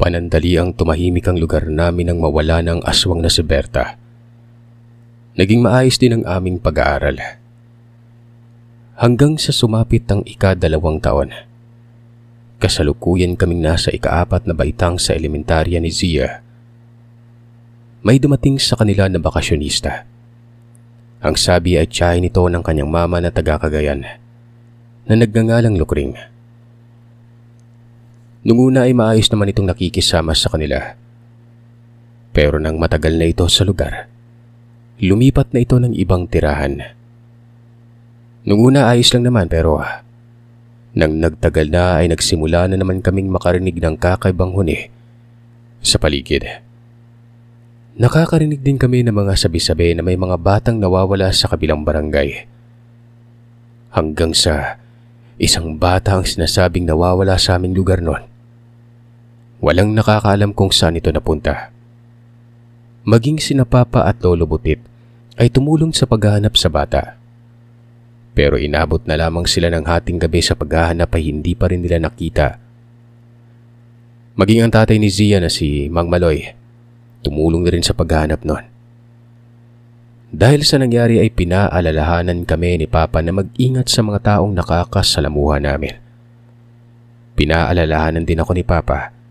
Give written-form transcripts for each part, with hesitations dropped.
Panandali ang tumahimik ang lugar namin nang mawala ng aswang na si Berta. Naging maayos din ang aming pag-aaral. Hanggang sa sumapit ang ika-2 taon. Kasalukuyan kaming nasa ika-4 na baitang sa elementarya ni Zia. May dumating sa kanila na bakasyonista. Ang sabi ay tiyahin nito ng kanyang mama na taga-Cagayan na nagngangalang Lukring. Nung una ay maayos naman itong nakikisama sa kanila. Pero nang matagal na ito sa lugar, lumipat na ito ng ibang tirahan. Nung una ayos lang naman pero nang nagtagal na ay nagsimula na naman kaming makarinig ng kakaibang huni sa paligid. Nakakarinig din kami ng mga sabi-sabi na may mga batang nawawala sa kabilang barangay. Hanggang sa isang bata ang sinasabing nawawala sa aming lugar noon. Walang nakakaalam kung saan ito napunta. Maging sina Papa at Lolo Butit ay tumulong sa paghahanap sa bata. Pero inabot na lamang sila ng hating gabi sa paghahanap ay hindi pa rin nila nakita. Maging ang tatay ni Zia na si Mang Maloy, tumulong na rin sa paghahanap noon. Dahil sa nangyari ay pinaalalahanan kami ni Papa na mag-ingat sa mga taong nakakasalamuha namin. Pinaalalahanan din ako ni Papa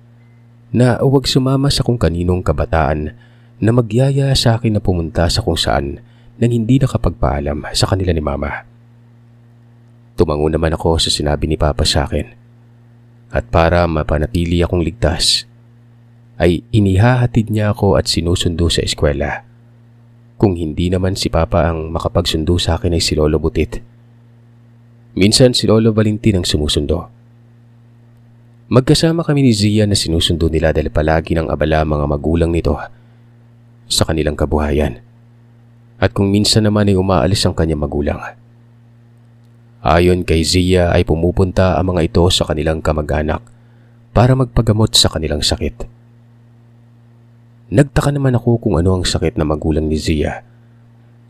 na huwag sumama sa kung kaninong kabataan na magyaya sa akin na pumunta sa kung saan nang hindi nakapagpaalam sa kanila ni Mama. Tumango naman ako sa sinabi ni Papa sa akin at para mapanatili akong ligtas ay inihahatid niya ako at sinusundo sa eskwela. Kung hindi naman si Papa ang makapagsundo sa akin ay si Lolo Butit. Minsan si Lolo Valentin ang sumusundo. Magkasama kami ni Zia na sinusundo nila dahil palagi ng abala mga magulang nito sa kanilang kabuhayan. At kung minsan naman ay umaalis ang kanyang magulang. Ayon kay Zia ay pumupunta ang mga ito sa kanilang kamag-anak para magpagamot sa kanilang sakit. Nagtaka naman ako kung ano ang sakit na magulang ni Zia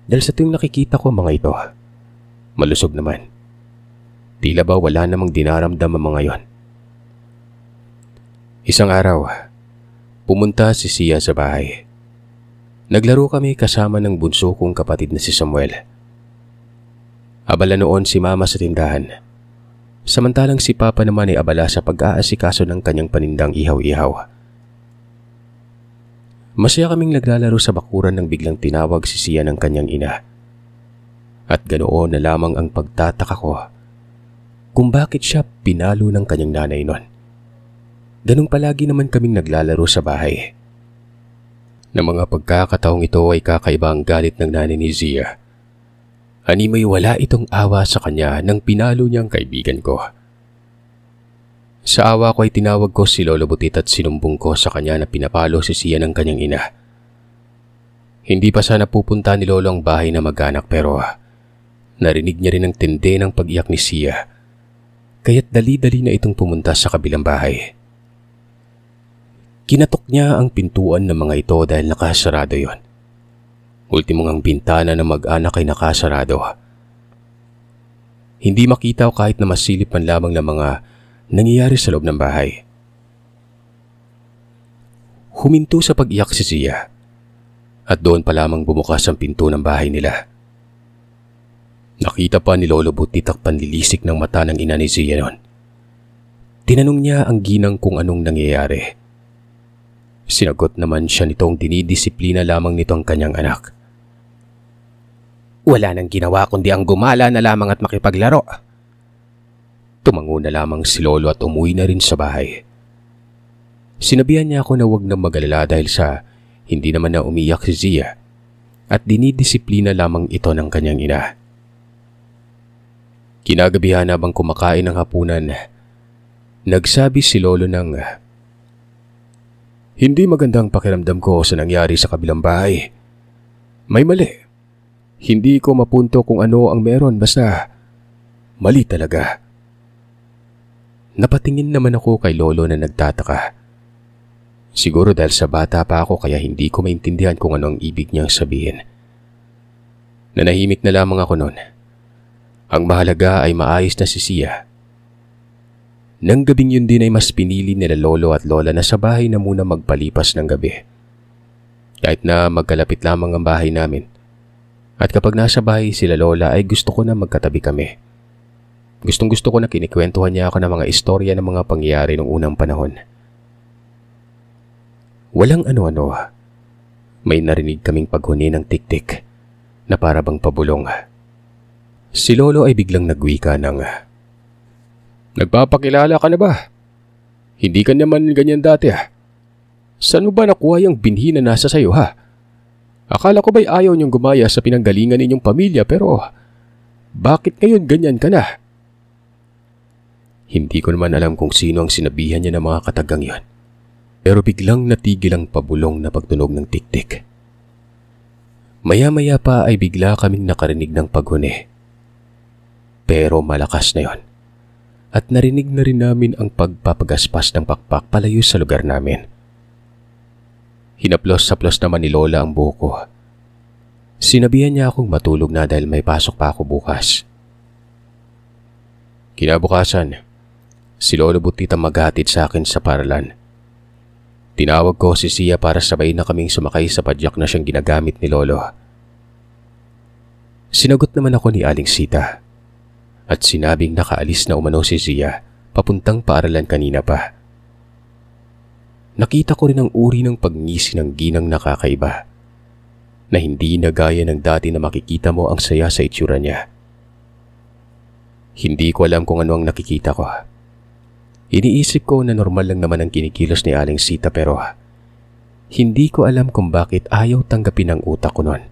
dahil sa tuwing nakikita ko mga ito, malusog naman. Tila ba wala namang dinaramdam ang mga yon. Isang araw, pumunta si Zia sa bahay. Naglaro kami kasama ng bunso kong kapatid na si Samuel. Abala noon si Mama sa tindahan. Samantalang si Papa naman ay abala sa pag-aasikaso ng kanyang panindang ihaw-ihaw. Masaya kaming naglalaro sa bakuran nang biglang tinawag si Zia ng kanyang ina. At ganoon na lamang ang pagtataka ko kung bakit siya pinalo ng kanyang nanay noon. Ganong palagi naman kaming naglalaro sa bahay. Na mga pagkakataong ito ay kakaiba ang galit ng nanay ni Zia. May wala itong awa sa kanya nang pinalo niyang kaibigan ko. Sa awa ko ay tinawag ko si Lolo Butit at sinumbong ko sa kanya na pinapalo si Zia ng kanyang ina. Hindi pa sana pupunta ni Lolo ang bahay na mag-anak pero narinig niya rin ang tindi ng pag-iyak ni Zia. Kaya't dali-dali na itong pumunta sa kabilang bahay. Kinatok niya ang pintuan ng mga ito dahil nakasarado yon. Ultimong ang bintana ng mag-anak ay nakasarado. Hindi makita o kahit na masilip man lamang ng mga nangyayari sa loob ng bahay. Huminto sa pag-iyak si Zia at doon pa lamang bumukas ang pinto ng bahay nila. Nakita pa ni Lolo Butit ang panlilisik ng mata ng ina ni Zia noon. Tinanong niya ang ginang kung anong nangyayari. Sinagot naman siya nitong dinidisiplina lamang nito ang kanyang anak. Wala nang ginawa kundi ang gumala na lamang at makipaglaro. Tumango na lamang si Lolo at umuwi na rin sa bahay. Sinabihan niya ako na huwag nang mag-alala dahil sa hindi naman na umiyak si Zia at dinidisiplina lamang ito ng kanyang ina. Kinagabihan habang kumakain ng hapunan, nagsabi si Lolo ng hindi magandang pakiramdam ko sa nangyari sa kabilang bahay. May mali. Hindi ko mapunto kung ano ang meron basta mali talaga. Napatingin naman ako kay Lolo na nagtataka. Siguro dahil sa bata pa ako kaya hindi ko maintindihan kung ano ang ibig niyang sabihin. Nanahimik na lamang ako noon. Ang mahalaga ay maayos na si Zia. Nang gabing yun din ay mas pinili nila lolo at lola na sa bahay na muna magpalipas ng gabi. Kahit na magkalapit lamang ang bahay namin. At kapag nasa bahay sila lola ay gusto ko na magkatabi kami. Gustong gusto ko na kinikwentuhan niya ako ng mga istorya ng mga pangyayari noong unang panahon. Walang ano-ano. May narinig kaming paghuni ng tik-tik na para bang pabulong. Si lolo ay biglang nagwika ng, "Nagpapakilala ka na ba? Hindi ka naman ganyan dati ha. Saan mo ba nakuha yung binhi na nasa sayo ha? Akala ko ba'y ayaw niyong gumaya sa pinanggalingan ninyong pamilya pero bakit ngayon ganyan ka na?" Hindi ko naman alam kung sino ang sinabihan niya ng mga katagang yon. Pero biglang natigil ang pabulong na pagtunog ng tik-tik. Maya-maya pa ay bigla kaming nakarinig ng paghuni. Pero malakas na yon. At narinig na rin namin ang pagpapagaspas ng pakpak palayo sa lugar namin. Hinaplos-saplos naman ni Lola ang buhok ko. Sinabihan niya akong matulog na dahil may pasok pa ako bukas. Kinabukasan, si Lolo Butit ang maghatid sa akin sa paralan. Tinawag ko si Sia para sabay na kaming sumakay sa padyak na siyang ginagamit ni Lolo. Sinagot naman ako ni Aling Sita at sinabing nakaalis na umano si Sia papuntang paaralan kanina pa. Nakita ko rin ang uri ng pagngisi ng ginang nakakaiba na hindi na gaya ng dati na makikita mo ang saya sa itsura niya. Hindi ko alam kung ano ang nakikita ko. Iniisip ko na normal lang naman ang kinikilos ni Aling Sita pero hindi ko alam kung bakit ayaw tanggapin ang utak ko noon.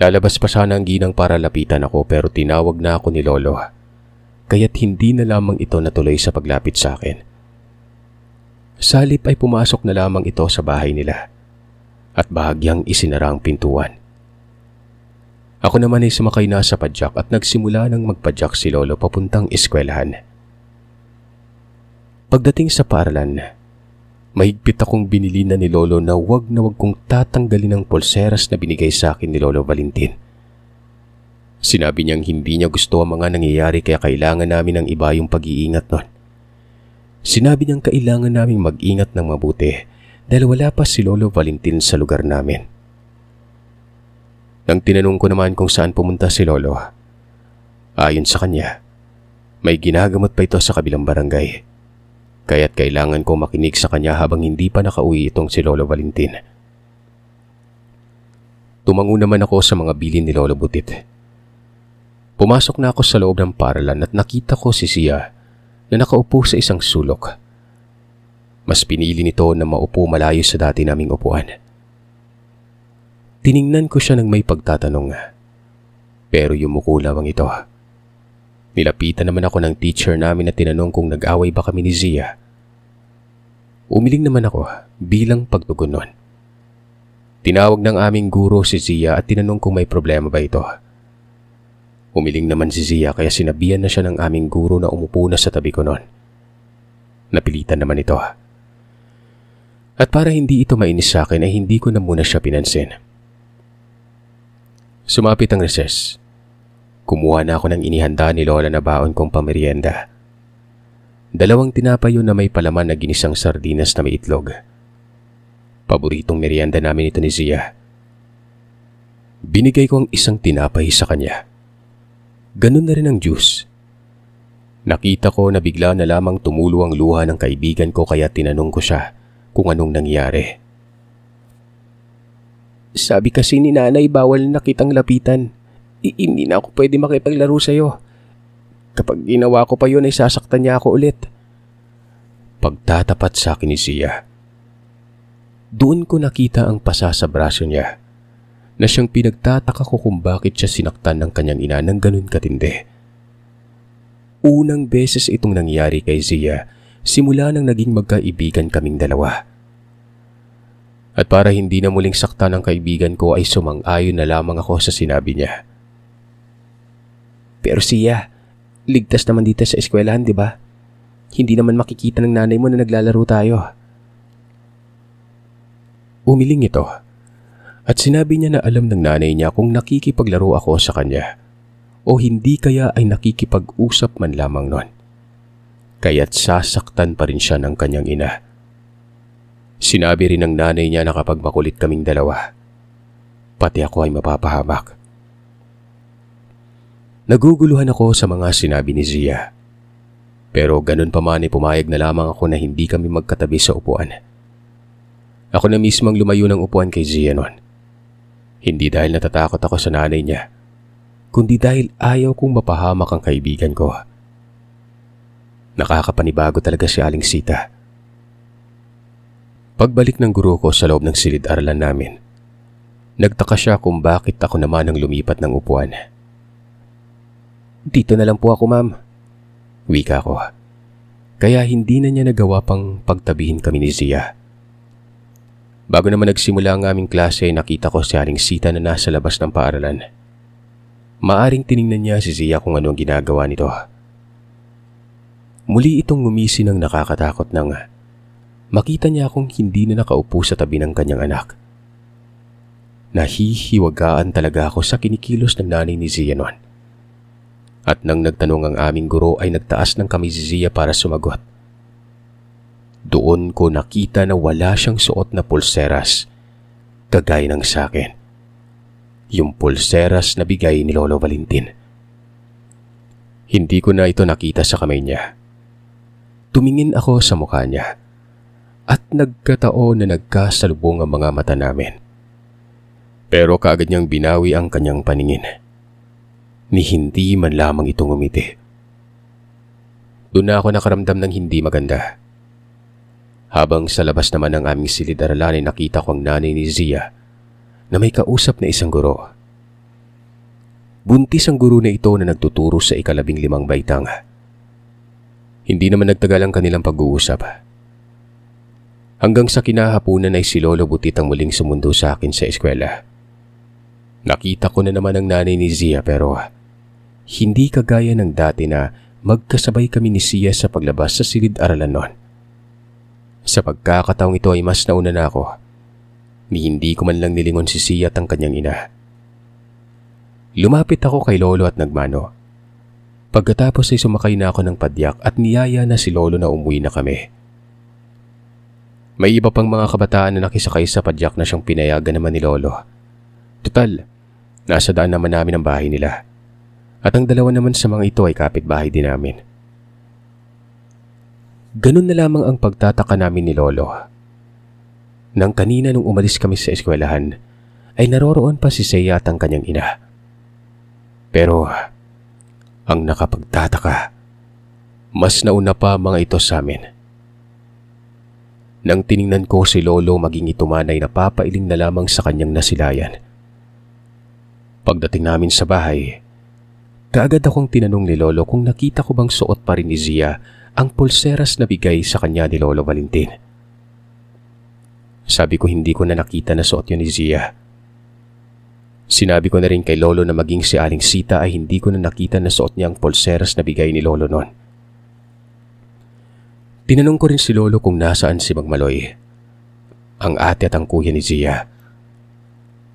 Lalabas pa sana ang ginang para lapitan ako pero tinawag na ako ni Lolo. Kaya't hindi na lamang ito natuloy sa paglapit sa akin. Salip ay pumasok na lamang ito sa bahay nila at bahagyang isinara ang pintuan. Ako naman ay sumakay na sa padyak at nagsimula ng magpadyak si Lolo papuntang eskwelahan. Pagdating sa paaralan, mahigpit akong binili na ni Lolo na wag kong tatanggalin ang pulseras na binigay sa akin ni Lolo Valentin. Sinabi niyang hindi niya gusto ang mga nangyayari kaya kailangan namin ng iba yung pag-iingat nun. Sinabi niyang kailangan naming mag-ingat ng mabuti dahil wala pa si Lolo Valentin sa lugar namin. Nang tinanong ko naman kung saan pumunta si Lolo, ayon sa kanya, may ginagamot pa ito sa kabilang barangay. Kaya't kailangan ko makinig sa kanya habang hindi pa nakauwi itong si Lolo Valentin. Tumango naman ako sa mga bilin ni Lolo Butit. Pumasok na ako sa loob ng paaralan at nakita ko si Sia na nakaupo sa isang sulok. Mas pinili nito na maupo malayo sa dati naming upuan. Tiningnan ko siya ng may pagtatanong, pero yumuko lamang ito. Nilapitan naman ako ng teacher namin at tinanong kung nag-away ba kami ni Zia. Umiling naman ako bilang pagtugon nun. Tinawag ng aming guro si Zia at tinanong kung may problema ba ito. Umiling naman si Zia kaya sinabihan na siya ng aming guro na umupo na sa tabi ko nun. Napilitan naman ito. At para hindi ito mainis sa akin ay hindi ko na muna siya pinansin. Sumapit ang recess. Kumuha na ako ng inihanda ni Lola na baon kong pamerienda. 2 tinapay yun na may palaman na ginisang sardinas na may itlog. Paboritong merienda namin ito ni Zia. Binigay ko ang isang tinapay sa kanya. Ganun na rin ang juice. Nakita ko na bigla na lamang tumulo ang luha ng kaibigan ko kaya tinanong ko siya kung anong nangyari. Sabi kasi ni nanay bawal na kitang lapitan. Hindi na ako pwede makipaglaro sa'yo. Kapag ginawa ko pa yun ay sasaktan niya ako ulit. Pagtatapat sa akin ni Zia. Doon ko nakita ang pasa sa braso niya na siyang pinagtataka ko kung bakit siya sinaktan ng kanyang ina ng ganun katindi. Unang beses itong nangyari kay Zia simula nang naging magkaibigan kaming dalawa. At para hindi na muling saktan ng kaibigan ko ay sumang-ayon na lamang ako sa sinabi niya. Pero Zia, ligtas naman dito sa eskwelahan, di ba? Hindi naman makikita ng nanay mo na naglalaro tayo. Umiling ito at sinabi niya na alam ng nanay niya kung nakikipaglaro ako sa kanya o hindi kaya ay nakikipag-usap man lamang nun. kaya't sasaktan pa rin siya ng kanyang ina. Sinabi rin ng nanay niya na kapag makulit kaming dalawa, pati ako ay mapapahamak. Naguguluhan ako sa mga sinabi ni Zia. Pero ganun pa man ay pumayag na lamang ako na hindi kami magkatabi sa upuan. Ako na mismong lumayo ng upuan kay Zia noon. Hindi dahil natatakot ako sa nanay niya, kundi dahil ayaw kong mapahamak ang kaibigan ko. Nakakapanibago talaga si Aling Sita. Pagbalik ng guro ko sa loob ng silid-aralan namin, nagtaka siya kung bakit ako naman ang lumipat ng upuan. "Dito na lang po ako, ma'am," wika ko. Kaya hindi na niya nagawa pang pagtabihin kami ni Zia. Bago naman nagsimula ang aming klase, nakita ko si Aling Sita na nasa labas ng paaralan. Maaring tiningnan niya si Zia kung ano ang ginagawa nito. Muli itong ngumisi ng nakakatakot nang makita niya akong hindi na nakaupo sa tabi ng kanyang anak. Nahihiwagaan talaga ako sa kinikilos ng nanay ni Zia noon. At nang nagtanong ang aming guro ay nagtaas ng kamay si Zia para sumagot. Doon ko nakita na wala siyang suot na pulseras, kagaya ng sa akin. Yung pulseras na bigay ni Lolo Valentin. Hindi ko na ito nakita sa kamay niya. Tumingin ako sa mukha niya at nagkataon na nagkasalubong ang mga mata namin. Pero kaagad niyang binawi ang kanyang paningin. Ni hindi man lamang itong umiti. Doon na ako nakaramdam ng hindi maganda. Habang sa labas naman ng aming silid-aralan ay nakita ko ang nanay ni Zia na may kausap na isang guro. Buntis ang guro na ito na nagtuturo sa 15 baitang. Hindi naman nagtagal ang kanilang pag-uusap. Hanggang sa kinahapunan ay si Lolo Butit ang muling sumundo sa akin sa eskwela. Nakita ko na naman ang nanay ni Zia pero hindi kagaya ng dati na magkasabay kami ni Zia sa paglabas sa silid-aralan noon. Sa pagkakataong ito ay mas nauna na ako. Ni hindi ko man lang nilingon si Zia at ang kanyang ina. Lumapit ako kay Lolo at nagmano. Pagkatapos ay sumakay na ako ng padyak at niyaya na si Lolo na umuwi na kami. May iba pang mga kabataan na nakisakay sa padyak na siyang pinayagan naman ni Lolo. Total, nasa daan naman namin ang bahay nila. At ang dalawa naman sa mga ito ay kapitbahay din namin. Ganun na lamang ang pagtataka namin ni Lolo. Nang kanina nung umalis kami sa eskwelahan, ay naroroon pa si Zia at ang kanyang ina. Pero, ang nakapagtataka, mas nauna pa mga ito sa amin. Nang tiningnan ko si Lolo maging ituman ay napapailing na lamang sa kanyang nasilayan. Pagdating namin sa bahay, kaagad akong tinanong ni Lolo kung nakita ko bang suot pa rin ni Zia ang pulseras na bigay sa kanya ni Lolo Valentin. Sabi ko hindi ko na nakita na suot yun ni Zia. Sinabi ko na rin kay Lolo na maging si Aling Sita ay hindi ko na nakita na suot niya ang pulseras na bigay ni Lolo noon. Tinanong ko rin si Lolo kung nasaan si Magmaloy, ang ate at ang kuya ni Zia.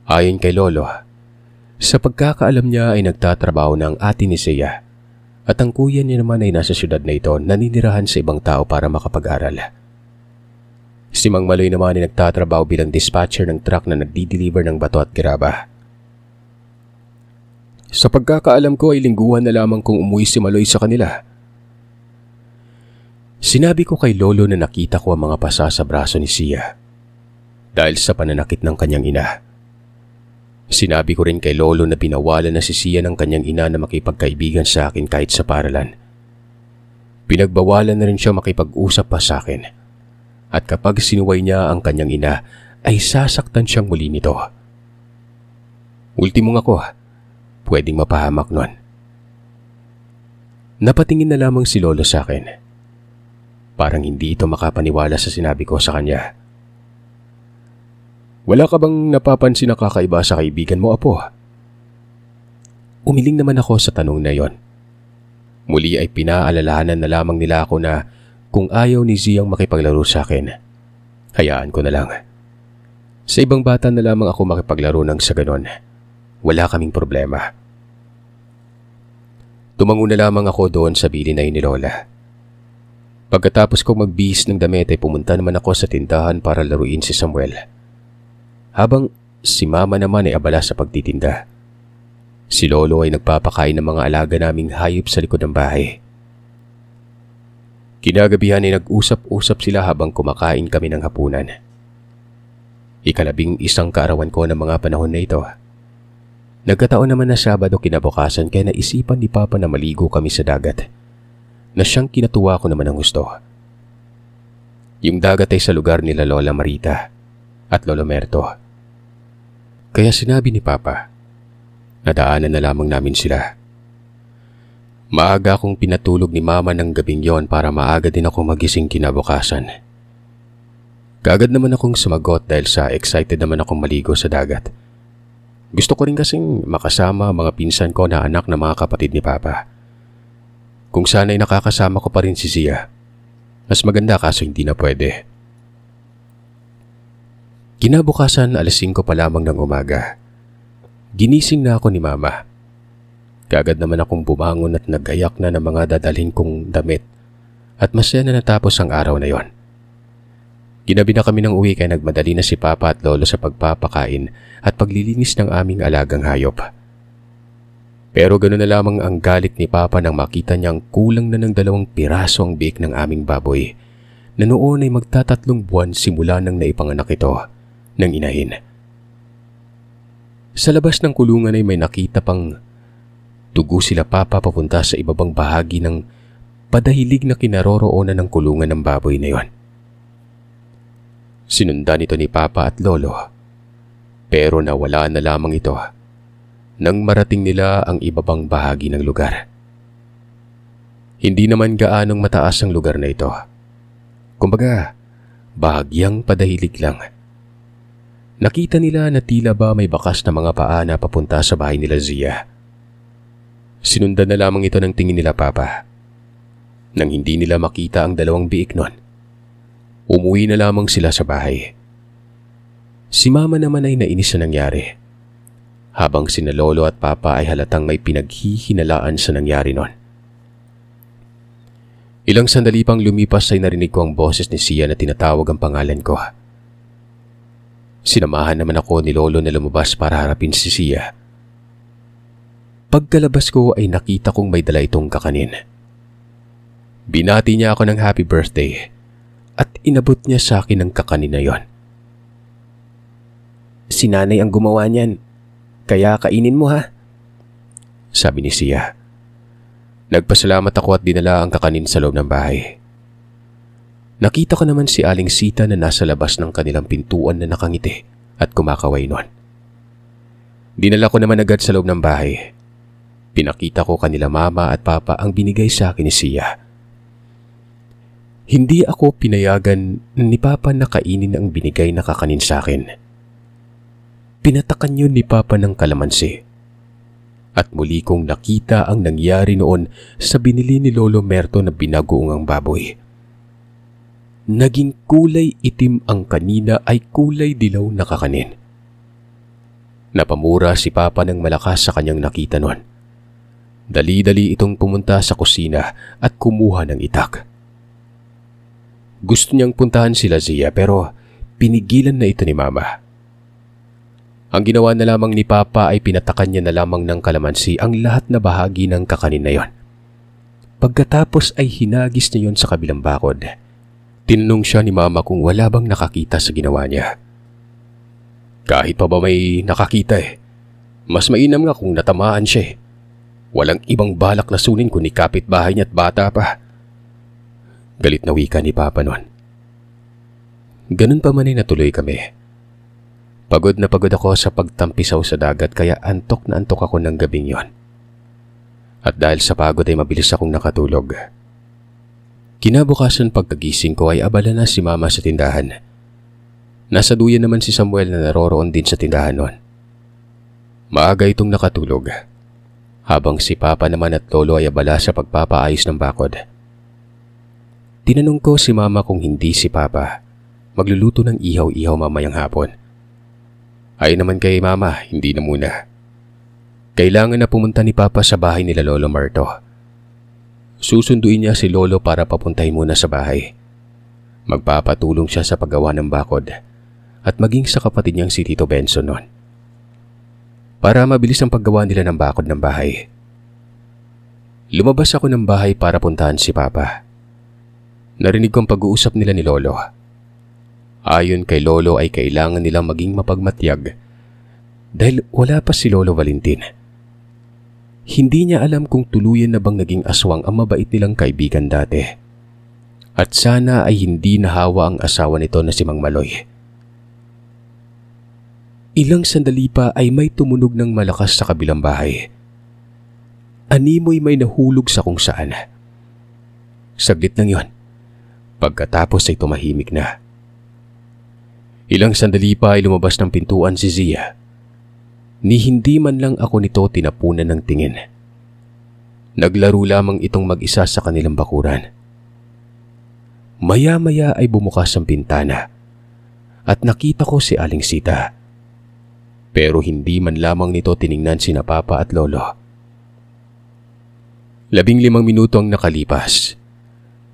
Ayon kay Lolo, sa pagkakaalam niya ay nagtatrabaho na ang ate ni Zia at ang kuya niya naman ay nasa syudad na ito naninirahan sa ibang tao para makapag-aral. Si Mang Maloy naman ay nagtatrabaho bilang dispatcher ng truck na nagdi-deliver ng bato at graba. Sa pagkakaalam ko ay lingguhan na lamang kung umuwi si Maloy sa kanila. Sinabi ko kay Lolo na nakita ko ang mga pasa sa braso ni Zia dahil sa pananakit ng kanyang ina. Sinabi ko rin kay Lolo na pinawalan na si Zia ng kanyang ina na makipagkaibigan sa akin kahit sa paaralan. Pinagbawalan na rin siya makipag-usap pa sa akin. At kapag sinuway niya ang kanyang ina, ay sasaktan siyang muli nito. Ultimo ako, pwedeng mapahamak nun. Napatingin na lamang si Lolo sa akin. Parang hindi ito makapaniwala sa sinabi ko sa kanya. Wala ka bang napapansin na kakaiba sa kaibigan mo, Apo? Umiling naman ako sa tanong na yon. Muli ay pinaalalahanan na lamang nila ako na kung ayaw ni Ziyang makipaglaro sa akin, hayaan ko na lang. Sa ibang bata na lamang ako makipaglaro nang sa ganon. Wala kaming problema. Tumango na lamang ako doon sa bilinay ni Lola. Pagkatapos kong magbihis ng damit ay pumunta naman ako sa tindahan para laruin si Samuel. Habang si Mama naman ay abala sa pagtitinda. Si Lolo ay nagpapakain ng mga alaga naming hayop sa likod ng bahay. Kinagabihan ay nag-usap-usap sila habang kumakain kami ng hapunan. Ika-11 kaarawan ko ng mga panahon na ito. Nagkataon naman na Sabado kinabukasan kaya naisipan ni Papa na maligo kami sa dagat, na siyang kinatuwa ko naman ng gusto. Yung dagat ay sa lugar nila Lola Marita at Lolo Merto. Kaya sinabi ni Papa, nadaanan na lamang namin sila. Maaga akong pinatulog ni Mama ng gabing yon para maaga din ako magising kinabukasan. Kaagad naman akong sumagot dahil sa excited naman akong maligo sa dagat. Gusto ko rin kasing makasama mga pinsan ko na anak ng mga kapatid ni Papa. Kung sana'y nakakasama ko pa rin si Zia. Mas maganda kaso hindi na pwede. Kinabukasan 5:00 pa lamang ng umaga. Ginising na ako ni Mama. Kaagad naman akong bumangon at nagayak na ng mga dadalhin kong damit at masaya na natapos ang araw na yon. Ginabi na kami ng uwi kaya nagmadali na si Papa at Lolo sa pagpapakain at paglilinis ng aming alagang hayop. Pero gano'n na lamang ang galit ni Papa nang makita niyang kulang na ng 2 piraso ang biik ng aming baboy na noon ay magtatatlong buwan simula nang naipanganak ito ng inahin. Sa labas ng kulungan ay may nakita pang dugo sila Papa papunta sa ibabang bahagi ng padahilig na kinaroroonan ng kulungan ng baboy na yon. Sinundan ito ni Papa at Lolo, pero nawala na lamang ito nang marating nila ang ibabang bahagi ng lugar. Hindi naman gaanong mataas ang lugar na ito. Kumbaga, bahagyang padahilig lang. Nakita nila na tila ba may bakas na mga paa na papunta sa bahay nila Zia. Sinundan na lamang ito ng tingin nila Papa. Nang hindi nila makita ang 2 biik nun, umuwi na lamang sila sa bahay. Si Mama naman ay nainis sa nangyari, habang sina Lolo at Papa ay halatang may pinaghihinalaan sa nangyari nun. Ilang sandali pang lumipas ay narinig ko ang boses ni Zia na tinatawag ang pangalan ko. Sinamahan naman ako ni Lolo na lumabas para harapin si Zia. Pagkalabas ko ay nakita kong may dala itong kakanin. Binati niya ako ng happy birthday at inabot niya sa akin ang kakanin na yon. Si Nanay ang gumawa niyan, kaya kainin mo ha, sabi ni Zia. Nagpasalamat ako at dinala ang kakanin sa loob ng bahay. Nakita ko naman si Aling Sita na nasa labas ng kanilang pintuan na nakangiti at kumakaway nun. Dinala ko naman agad sa loob ng bahay. Pinakita ko kanila Mama at Papa ang binigay sa akin ni Zia. Hindi ako pinayagan ni Papa na kainin ang binigay na kakanin sa akin. Pinatakan yun ni Papa ng kalamansi. At muli kong nakita ang nangyari noon sa binili ni Lolo Merto na binagoong baboy. Naging kulay itim ang kanina ay kulay dilaw na kakanin. Napamura si Papa ng malakas sa kanyang nakita noon. Dali-dali itong pumunta sa kusina at kumuha ng itak. Gusto niyang puntahan sila Zia pero pinigilan na ito ni Mama. Ang ginawa na lamang ni Papa ay pinatakan niya na lamang ng kalamansi ang lahat na bahagi ng kakanin na yon. Pagkatapos ay hinagis niya yon sa kabilang bakod. Tinanong siya ni Mama kung wala bang nakakita sa ginawa niya. Kahit pa ba may nakakita mas mainam nga kung natamaan siya. Walang ibang balak na sunin kundi kapitbahay niya at bata pa. Galit na wika ni Papa noon. Ganun pa man ay natuloy kami. Pagod na pagod ako sa pagtampisaw sa dagat kaya antok na antok ako ng gabing yon. At dahil sa pagod ay mabilis akong nakatulog. Kinabukasan pagkagising ko ay abala na si Mama sa tindahan. Nasa duyan naman si Samuel na naroroon din sa tindahan noon. Maaga itong nakatulog. Habang si Papa naman at Lolo ay abala sa pagpapaayos ng bakod. Tinanong ko si Mama kung hindi si Papa magluluto ng ihaw-ihaw mamayang hapon. Ay naman kay Mama, hindi na muna. Kailangan na pumunta ni Papa sa bahay nila Lolo Marto. Susunduin niya si Lolo para papuntahin muna sa bahay. Magpapatulong siya sa paggawa ng bakod at maging sa kapatid niyang si Tito Benson noon. Para mabilis ang paggawa nila ng bakod ng bahay. Lumabas ako ng bahay para puntahan si Papa. Narinig ko ang pag-uusap nila ni Lolo. Ayon kay Lolo ay kailangan nilang maging mapagmatyag dahil wala pa si Lolo Valentin. Hindi niya alam kung tuluyan na bang naging aswang ang mabait nilang kaibigan dati. At sana ay hindi nahawa ang asawa nito na si Mang Maloy. Ilang sandali pa ay may tumunog ng malakas sa kabilang bahay. Animoy may nahulog sa kung saan. Saglit lang yon. Pagkatapos ay tumahimik na. Ilang sandali pa ay lumabas ng pintuan si Zia. Ni hindi man lang ako nito tinapunan ng tingin. Naglaro lamang itong mag-isa sa kanilang bakuran. Maya-maya ay bumukas ang pintana at nakita ko si Aling Sita. Pero hindi man lamang nito tiningnan sina Papa at Lolo. 15 minuto ang nakalipas.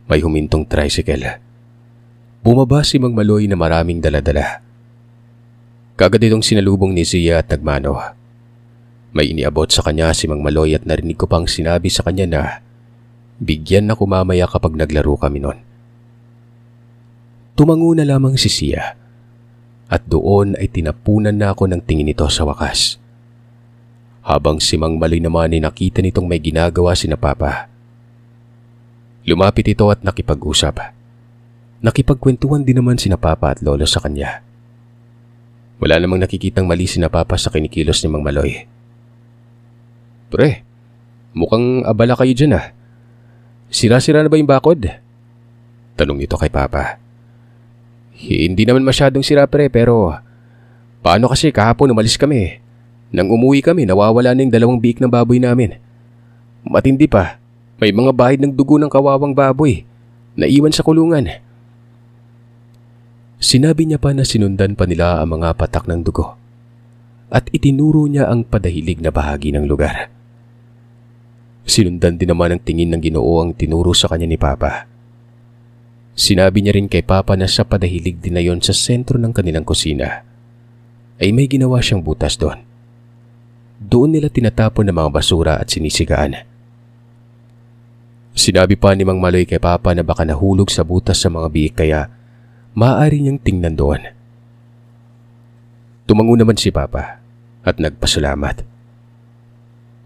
May humintong tricycle. Bumaba si Mang Maloy na maraming daladala. Kagad itong sinalubong ni Zia at nagmano. May iniabot sa kanya si Mang Maloy at narinig ko pang sinabi sa kanya na bigyan ako mamaya kapag naglaro kami nun. Tumango na lamang si Zia at doon ay tinapunan na ako ng tingin nito sa wakas. Habang si Mang Maloy naman ay nakita nitong may ginagawa sina Papa. Lumapit ito at nakipag-usap. Nakipagkwentuhan din naman sina Papa at Lolo sa kanya. Wala namang nakikitang mali sina Papa sa kinikilos ni Mang Maloy. Pre, mukhang abala kayo dyan ah. Sira-sira na ba yung bakod? Tanong nito kay Papa. Hindi naman masyadong sira pre pero paano kasi kahapon umalis kami. Nang umuwi kami nawawala na yung 2 biik ng baboy namin. Matindi pa, may mga bahid ng dugo ng kawawang baboy na iwan sa kulungan. Sinabi niya pa na sinundan pa nila ang mga patak ng dugo at itinuro niya ang padahilig na bahagi ng lugar. Sinundan din naman ang tingin ng Ginoo ang tinuro sa kanya ni Papa. Sinabi niya rin kay Papa na sa padahilig din na yon sa sentro ng kanilang kusina ay may ginawa siyang butas doon. Doon nila tinatapon ng mga basura at sinisigaan. Sinabi pa ni Mang Maloy kay Papa na baka nahulog sa butas sa mga biik kaya maaari niyang tingnan doon. Tumango naman si Papa at nagpasalamat.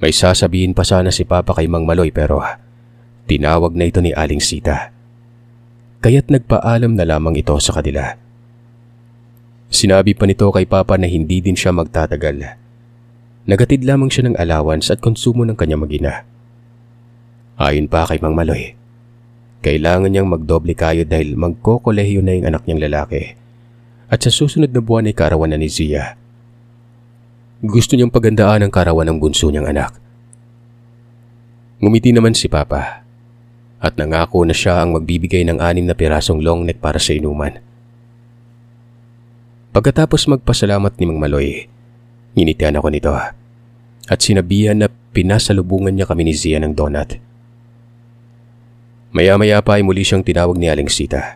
May sasabihin pa sana si Papa kay Mang Maloy pero tinawag na ito ni Aling Sita. Kaya't nagpaalam na lamang ito sa kanila. Sinabi pa nito kay Papa na hindi din siya magtatagal. Nagatid lamang siya ng allowance at konsumo ng kanyang mag-ina. Ayon pa kay Mang Maloy, kailangan niyang magdoble kayod dahil magkokolehiyo na yung anak niyang lalaki at sa susunod na buwan ay kaarawan na ni Zia. Gusto niyang pagandaan ang kaarawan ng bunso niyang anak. Ngumiti naman si Papa at nangako na siya ang magbibigay ng 6 na pirasong long neck para sa inuman. Pagkatapos magpasalamat ni Mang Maloy, nginitian ako nito at sinabihan na pinasalubungan niya kami ni Zia ng donut. Maya-maya pa ay muli siyang tinawag ni Aling Sita.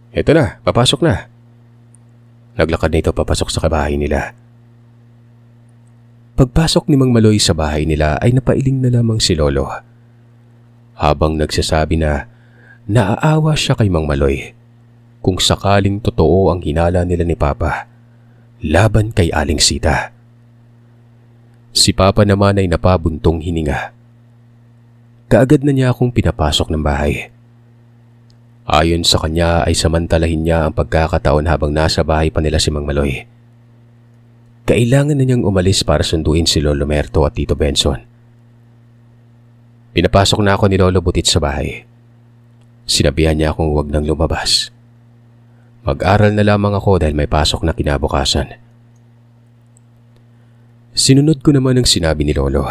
Eto na, papasok na. Naglakad na ito papasok sa bahay nila. Pagpasok ni Mang Maloy sa bahay nila ay napailing na lamang si Lolo. Habang nagsasabi na naaawa siya kay Mang Maloy kung sakaling totoo ang hinala nila ni Papa laban kay Aling Sita. Si Papa naman ay napabuntong hininga. Kaagad na niya akong pinapasok ng bahay. Ayon sa kanya ay samantalahin niya ang pagkakataon habang nasa bahay pa nila si Mang Maloy. Kailangan na niyang umalis para sunduin si Lolo Merto at Tito Benson. Pinapasok na ako ni Lolo Butit sa bahay. Sinabihan niya akong huwag nang lumabas. Mag-aral na lamang ako dahil may pasok na kinabukasan. Sinunod ko naman ang sinabi ni Lolo.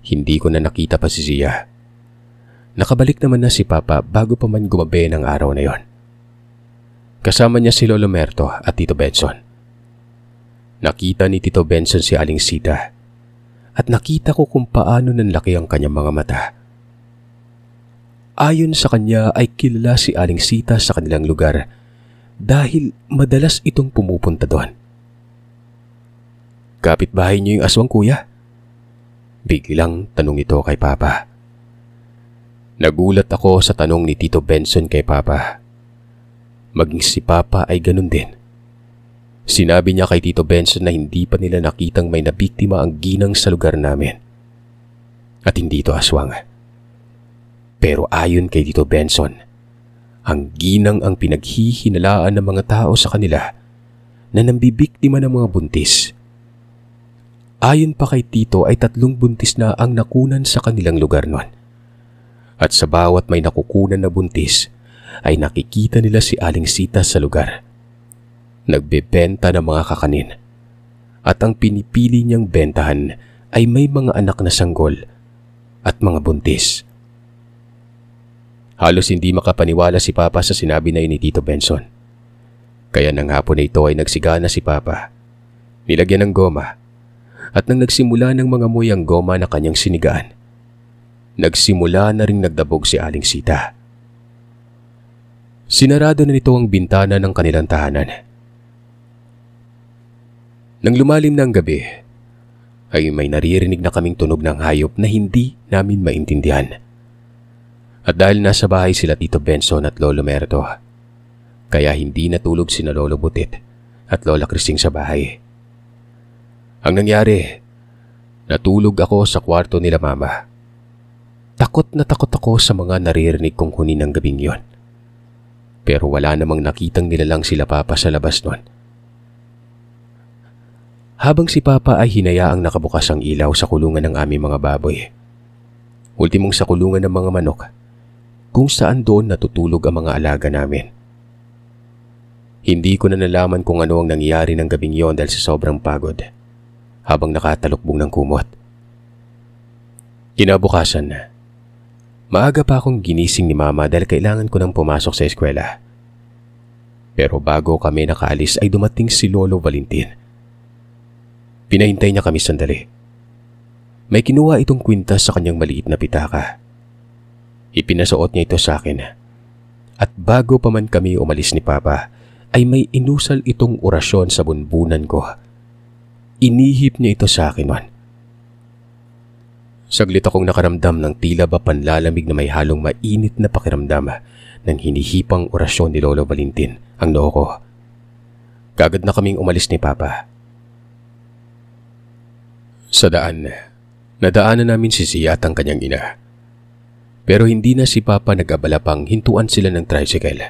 Hindi ko na nakita pa si Zia. Nakabalik naman na si Papa bago pa man gumabi ng araw na yon. Kasama niya si Lolo Merto at Tito Benson. Nakita ni Tito Benson si Aling Sita at nakita ko kung paano nanlaki ang kanyang mga mata Ayon sa kanya ay kilala si Aling Sita sa kanilang lugar dahil madalas itong pumupunta doon. Kapitbahay niyo yung aswang, kuya? Biglang tanong ito kay Papa. Nagulat ako sa tanong ni Tito Benson kay Papa. Maging si Papa ay ganun din. Sinabi niya kay Tito Benson na hindi pa nila nakitang may nabiktima ang ginang sa lugar namin. At hindi ito aswang. Pero ayon kay Tito Benson, ang ginang ang pinaghihinalaan ng mga tao sa kanila na nambibiktima ng mga buntis. Ayon pa kay Tito ay 3 buntis na ang nakunan sa kanilang lugar noon. At sa bawat may nakukunan na buntis ay nakikita nila si Aling Sita sa lugar. Nagbebenta ng mga kakanin. At ang pinipili niyang bentahan ay may mga anak na sanggol at mga buntis. Halos hindi makapaniwala si Papa sa sinabi na yun ni Tito Benson. Kaya nang hapon na ito ay nagsigana si Papa. Nilagyan ng goma. At nang nagsimula ng mga amoy ang goma na kanyang sinigaan, nagsimula na ring nagdabog si Aling Sita. Sinarado na nito ang bintana ng kanilang tahanan. Nang lumalim na ang gabi, ay may naririnig na kaming tunog ng hayop na hindi namin maintindihan. At dahil nasa bahay sila Tito Benson at Lolo Merto, kaya hindi natulog sina Lolo Butit at Lola Cristing sa bahay. Ang nangyari, natulog ako sa kwarto nila Mama. Takot na takot ako sa mga naririnig kong huni ng gabing yon. Pero wala namang nakitang nilalang sila Papa sa labas nun. Habang si Papa ay hinayaang nakabukas ang ilaw sa kulungan ng aming mga baboy, ultimong sa kulungan ng mga manok, kung saan doon natutulog ang mga alaga namin. Hindi ko na nalaman kung ano ang nangyari ng gabing yon dahil sa sobrang pagod habang nakatalukbong ng kumot. Kinabukasan, maaga pa akong ginising ni Mama dahil kailangan ko nang pumasok sa eskwela. Pero bago kami nakaalis ay dumating si Lolo Valentin. Pinahintay niya kami sandali. May kinuha itong kwintas sa kanyang maliit na pitaka. Ipinasuot niya ito sa akin. At bago pa man kami umalis ni Papa, ay may inusal itong orasyon sa bunbunan ko. Inihip niya ito sa akin man. Saglit akong nakaramdam ng tila ba panlalamig na may halong mainit na pakiramdam ng hinihipang orasyon ni Lolo Valentin ang noo ko. Kagad na kaming umalis ni Papa. Sa daan, nadaanan namin si Zia at ang kanyang ina. Pero hindi na si Papa nag-abala pang hintuan sila ng tricycle.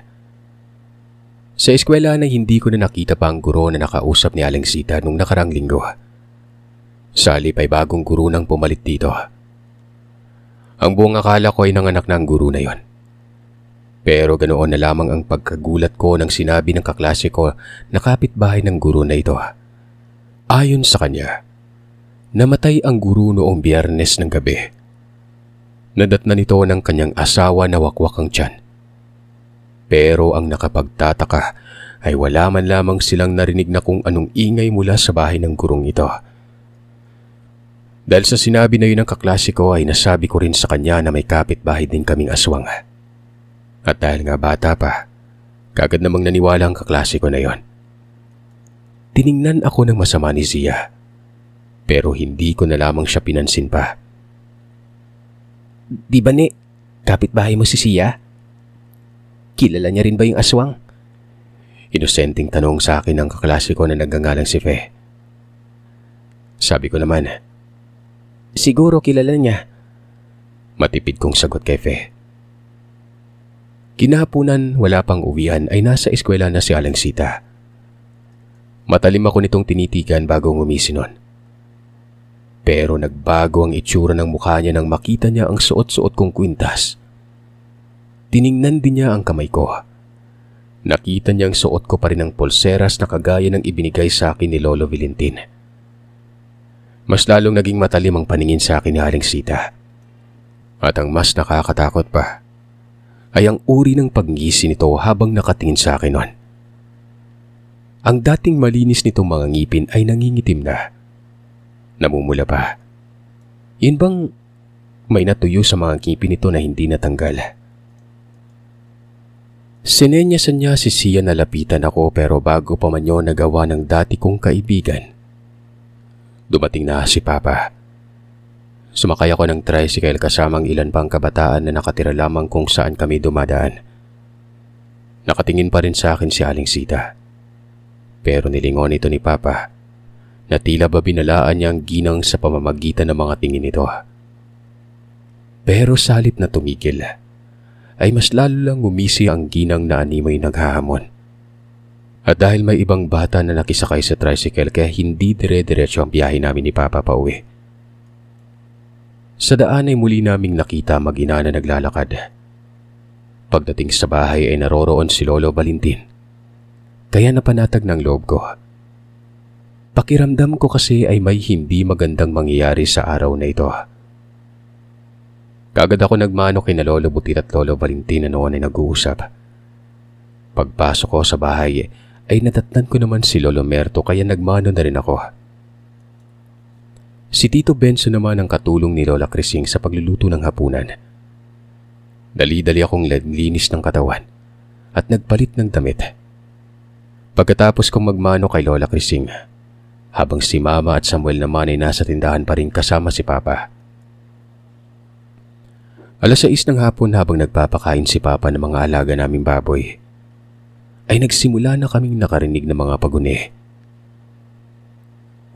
Sa eskwela na hindi ko na nakita pa ang guro na nakausap ni Aling Sita nung nakarang linggo. Sa halip ay bagong guro nang pumalit dito. Ang buong akala ko ay nanganak na ang guro na yon. Pero ganoon na lamang ang pagkagulat ko nang sinabi ng kaklase ko na kapitbahay ng guro na ito. Ayon sa kanya, namatay ang guro noong Biyernes ng gabi. Nadatnan nito ng kanyang asawa na wakwak ang tiyan. Pero ang nakapagtataka ay wala man lamang silang narinig na kung anong ingay mula sa bahay ng gurong ito. Dahil sa sinabi na yun ng kaklase ko ay nasabi ko rin sa kanya na may kapitbahay din kaming aswang. At dahil nga bata pa, kagad namang naniwala ang kaklase ko na yon. Tiningnan ako ng masama ni Zia, pero hindi ko na lamang siya pinansin pa. Di ba kapitbahay mo si Zia? Kilala niya rin ba yung aswang? Inosenteng tanong sa akin ng kaklase ko na nagngangalang si Fe. Sabi ko naman, siguro kilala niya. Matipid kong sagot kay Fe. Kinahapunan, wala pang uwian ay nasa eskwela na si Aling Sita. Matalim ako nitong tinitigan bago ngumisi nun. Pero nagbago ang itsura ng mukha niya nang makita niya ang suot-suot kong kwintas. Tiningnan din niya ang kamay ko. Nakita niyang suot ko pa rin ang pulseras na kagaya ng ibinigay sa akin ni Lolo Valentin. Mas lalong naging matalim ang paningin sa akin ni Aling Sita. At ang mas nakakatakot pa ay ang uri ng pagngisi nito habang nakatingin sa akin nun. Ang dating malinis nitong mga ngipin ay nangingitim na. Namumula pa. Yun bang may natuyo sa mga ngipin nito na hindi natanggal? Sinenyasan niya si Sia na lapitan ako pero bago pa man yun nagawa ng dati kong kaibigan, dumating na si Papa. Sumakay ako ng tricycle kasamang ilan pang kabataan na nakatira lamang kung saan kami dumadaan. Nakatingin pa rin sa akin si Aling Sita. Pero nilingon ito ni Papa na tila ba binalaan niya ang ginang sa pamamagitan ng mga tingin nito. Pero sa halip na tumigil, ay mas lalo lang umisi ang ginang na animoy naghahamon. At dahil may ibang bata na nakisakay sa tricycle kaya hindi dire-diretso ang biyahe namin ni Papa pauwi. Sa daan ay muli naming nakita mag-ina na naglalakad. Pagdating sa bahay ay naroroon si Lolo Valentin. Kaya napanatag ng loob ko. Pakiramdam ko kasi ay may hindi magandang mangyayari sa araw na ito. Kagad ako nagmano kina Lolo Butit at Lolo Valentin na noon ay nag-uusap. Pagpasok ko sa bahay ay natatnan ko naman si Lolo Merto kaya nagmano na rin ako. Si Tito Benso naman ang katulong ni Lola Crising sa pagluluto ng hapunan. Dali-dali akong linis ng katawan at nagpalit ng damit. Pagkatapos kong magmano kay Lola Crising, habang si Mama at Samuel naman ay nasa tindahan pa rin kasama si Papa. 6:00 ng hapon habang nagpapakain si Papa ng mga alaga naming baboy, ay nagsimula na kaming nakarinig ng mga paguni.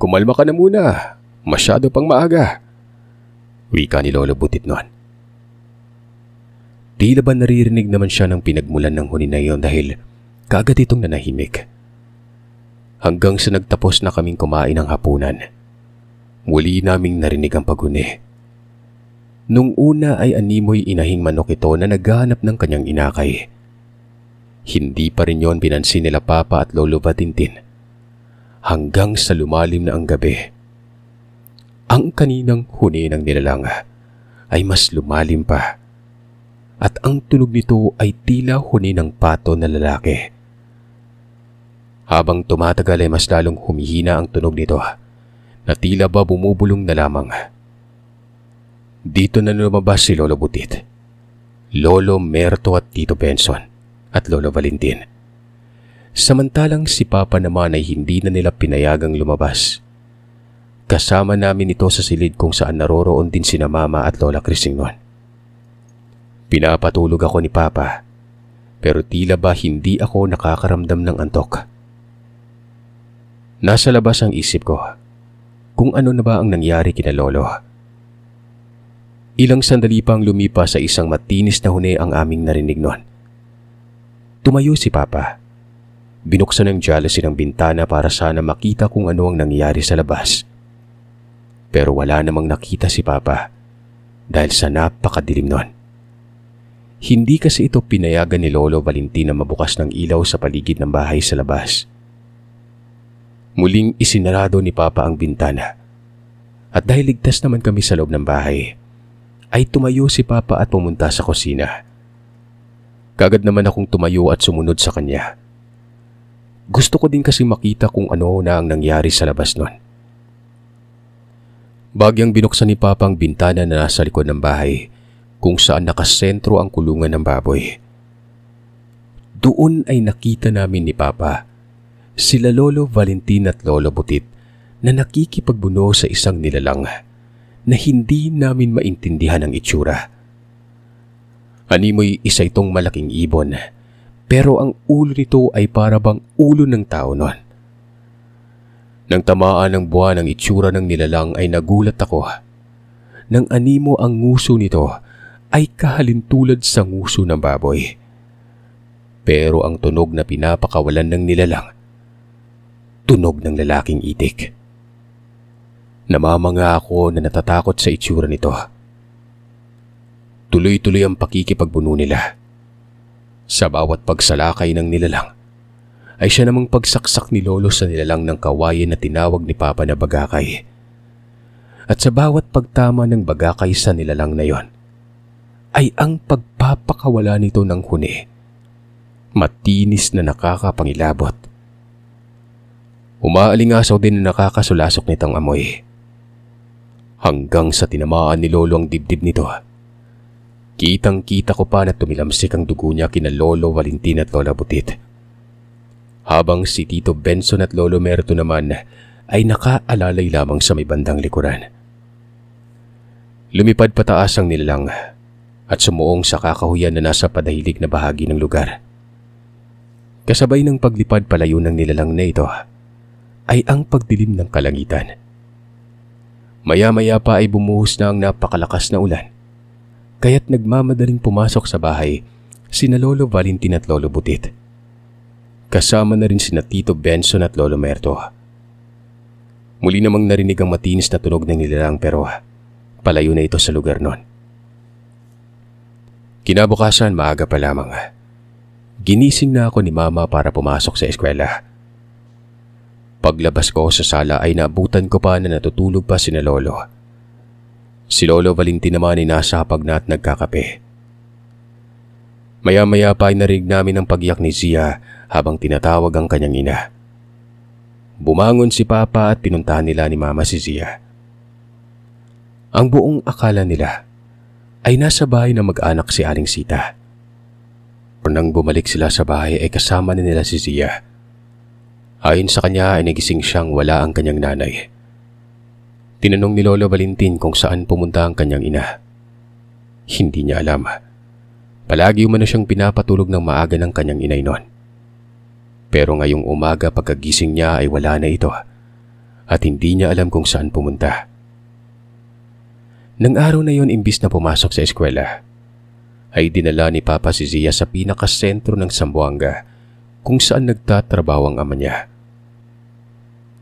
"Kumalma ka na muna, masyado pang maaga," wika ni Lolo Butit noon. Tila ba naririnig naman siya ng pinagmulan ng huni na iyon dahil kaagad itong nanahimik. Hanggang sa nagtapos na kaming kumain ng hapunan, muli naming narinig ang paghuni. Nung una ay animoy inahing manok ito na naghahanap ng kanyang inakay. Hindi pa rin yon pinansin nila Papa at Lolo Valentin hanggang sa lumalim na ang gabi. Ang kaninang huni ng nilalang ay mas lumalim pa. At ang tunog nito ay tila huni ng pato na lalaki. Habang tumatagal ay mas lalong humihina ang tunog nito na tila ba bumubulong na lamang. Dito na lumabas si Lolo Butit, Lolo Merto at Tito Benson at Lolo Valentin. Samantalang si Papa naman ay hindi na nila pinayagang lumabas. Kasama namin ito sa silid kung saan naroroon din sina Mama at Lola Crising noon. Pinapatulog ako ni Papa, pero tila ba hindi ako nakakaramdam ng antok. Nasa labas ang isip ko kung ano na ba ang nangyari kina Lolo. Ilang sandali pang lumipas sa isang matinis na huni ang aming narinig noon. Tumayo si Papa. Binuksan ng jealousy ng bintana para sana makita kung ano ang nangyari sa labas. Pero wala namang nakita si Papa dahil sa napakadilim noon. Hindi kasi ito pinayagan ni Lolo Valentin na mabukas ng ilaw sa paligid ng bahay sa labas. Muling isinarado ni Papa ang bintana. At dahil ligtas naman kami sa loob ng bahay, ay tumayo si Papa at pumunta sa kusina. Kagad naman akong tumayo at sumunod sa kanya. Gusto ko din kasi makita kung ano na ang nangyari sa labas noon. Bagyang binuksan ni Papa ang bintana na nasa likod ng bahay, kung saan nakasentro ang kulungan ng baboy. Doon ay nakita namin ni Papa sila Lolo Valentin at Lolo Butit na nakikipagbuno sa isang nilalang na hindi namin maintindihan ang itsura. Animoy isa itong malaking ibon, pero ang ulo nito ay para bang ulo ng tao noon. Nang tamaan ng buwan ang itsura ng nilalang ay nagulat ako. Nang animo ang nguso nito ay kahalintulad sa nguso ng baboy. Pero ang tunog na pinapakawalan ng nilalang, tunog ng lalaking itik. Namamanga ako na natatakot sa itsura nito. Tuloy-tuloy ang pakikipagbuno nila. Sa bawat pagsalakay ng nilalang, ay siya namang pagsaksak ni Lolo sa nilalang ng kawayan na tinawag ni Papa na bagakay. At sa bawat pagtama ng bagakay sa nilalang na yon, ay ang pagpapakawala nito ng huni. Matinis na nakakapangilabot. Umaalingasaw din na nakakasulasok nitong amoy. Hanggang sa tinamaan ni Lolo ang dibdib nito. Kitang-kita ko pa na tumilamsik ang dugo niya kina Lolo Valentin at Lola Butit. Habang si Tito Benson at Lolo Merto naman ay nakaalalay lamang sa may bandang likuran. Lumipad pataas ang nilalang at sumuong sa kakahuyan na nasa padahilig na bahagi ng lugar. Kasabay ng paglipad palayo ng nilalang na ito ay ang pagdilim ng kalangitan. Maya-maya pa ay bumuhos na ang napakalakas na ulan, kaya't nagmamadaling pumasok sa bahay sina Lolo Valentin at Lolo Butit. Kasama na rin sina Tito Benson at Lolo Merto. Muli namang narinig ang matinis na tunog ng nilalang pero palayo na ito sa lugar noon. Kinabukasan maaga pa lamang. Ginising na ako ni Mama para pumasok sa eskwela. Paglabas ko sa sala ay naabutan ko pa na natutulog pa sina Lolo. Si Lolo Valentin naman ay nasa hapag na at nagkakape. Maya-maya pa ay narinig namin ang pagyak ni Zia habang tinatawag ang kanyang ina. Bumangon si Papa at pinuntahan nila ni Mama si Zia. Ang buong akala nila ay nasa bahay na mag-anak si Aling Sita. Nang bumalik sila sa bahay ay kasama na nila si Zia. Ayon sa kanya ay nagising siyang wala ang kanyang nanay. Tinanong ni Lolo Valentin kung saan pumunta ang kanyang ina. Hindi niya alam. Palagi umano siyang pinapatulog ng maaga ng kanyang inay noon. Pero ngayong umaga pagkagising niya ay wala na ito at hindi niya alam kung saan pumunta. Nang araw na yon imbis na pumasok sa eskwela, ay dinala ni Papa si Zia sa pinakasentro ng Zamboanga kung saan nagtatrabaho ang ama niya.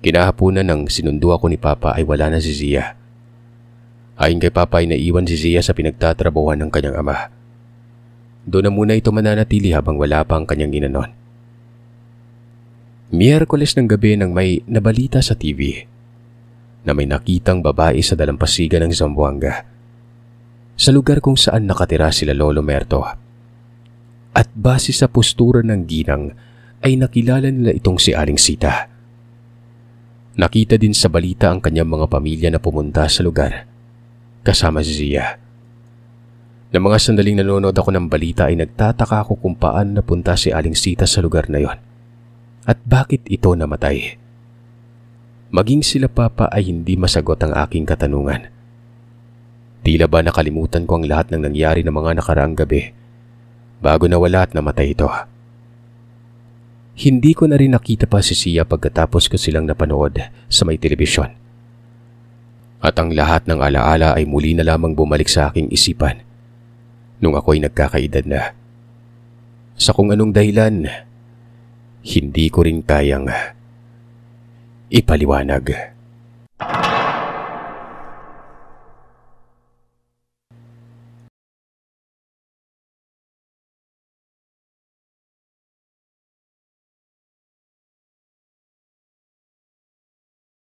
Kinahaponan nang sinundo ako ni Papa ay wala na si Zia. Ayon kay Papa ay naiwan si Zia sa pinagtatrabahuan ng kanyang ama. Doon na muna ito mananatili habang wala pa ang kanyang ina noon. Miyerkules ng gabi nang may nabalita sa TV na may nakitang babae sa dalampasigan ng Zamboanga sa lugar kung saan nakatira sila Lolo Merto. At base sa postura ng ginang ay nakilala nila itong si Aling Sita. Nakita din sa balita ang kanyang mga pamilya na pumunta sa lugar kasama si Zia. Nang mga sandaling nanonood ako ng balita ay nagtataka ako kung paano napunta si Aling Sita sa lugar na yon at bakit ito namatay. Maging sila Papa ay hindi masagot ang aking katanungan. Tila ba nakalimutan ko ang lahat ng nangyari ng mga nakaraang gabi bago nawala at namatay ito. Hindi ko na rin nakita pa si Zia pagkatapos ko silang napanood sa may telebisyon. At ang lahat ng alaala ay muli na lamang bumalik sa aking isipan nung ako'y nagkakaedad na. Sa kung anong dahilan, hindi ko rin kayang ipaliwanag.